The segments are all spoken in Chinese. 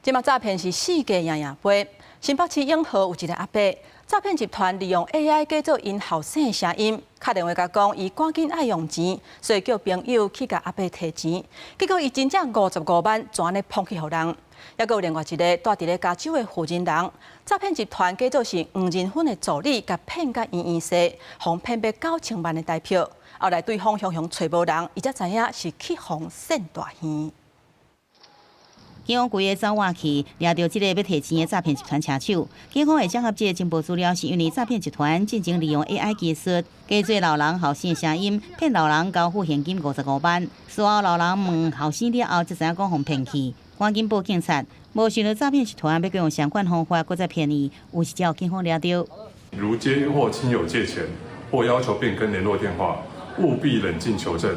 即馬詐騙是世界樣樣飛。新北市永和有一個阿伯，詐騙集團利用 AI 假造因後生的聲音，打電話甲講伊趕緊愛用錢，所以叫朋友去甲阿伯提錢。結果伊真正55萬全咧捧去互人。還有另外一個住佇咧加州的負責人，詐騙集團假造是黃仁勳的助理，甲騙甲圓圓勢，互騙別9000萬的台票。後來對方向找無人，伊才知影是去互現大耳。警方規個走挖去，抓到這個要提錢的詐騙集團車手。警方會整合這個情報資料，是因為詐騙集團進前利用 AI 技術，假做老人後生的聲音，騙老人交付現金55萬。事後老人問後生了後，才知影講互騙去，趕緊報警察。無想到詐騙集團要用相關方法，擱再騙伊，有時才警方抓到。如接獲親友借錢或要求變更聯絡電話，務必冷靜求證，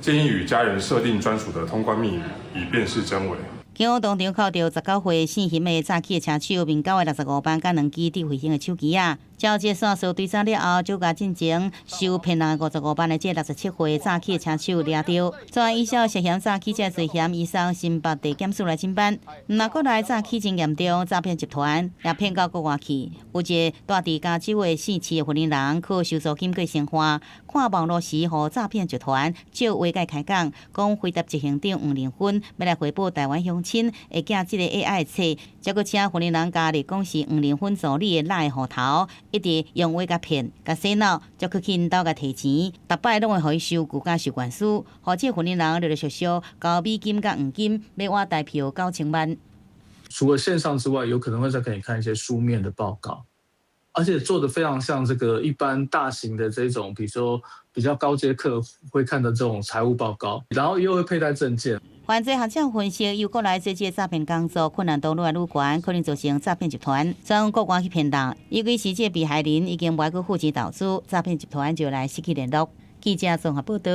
建議與家人設定專屬的通關密語，以辨識真偽。警方當場扣到19歲姓邢的詐欺的車手，並交的65萬甲2支智慧型的手機啊。交接線索對查了後，就甲進前收騙人55萬的這67歲詐欺的車手抓到。專案依照涉嫌詐欺這罪嫌，移送新北地檢署來偵辦。若國內詐欺真嚴重，詐騙集團也騙到國外去。有一個住佇加州的姓齊的份人，靠收租金過生活。看網絡時，互詐騙集團借話甲開講，講回答執行長黃仁勳要來回報台灣鄉親，會寄這個 AI 的冊，結果請份人家裡講是黃仁勳助理的賴戶頭。一直用話甲騙、甲洗腦，才去因兜甲提錢，逐擺攏會互伊收據甲收管書，或者份人陸陸續續交美金甲黃金，要換台票9000萬。除了線上之外，有可能會再給你看一些書面的報告，而且做得非常像這個一般大型的這種，比如說比較高階客戶會看的這種財務報告，然後又會佩戴證件。犯罪學者分析，由國內這些詐騙工作困難度愈來愈懸，可能造成詐騙集團轉往國外去騙人。尤其是這被害人已經不愛去負錢投資，詐騙集團就來失去聯絡。記者綜合報道。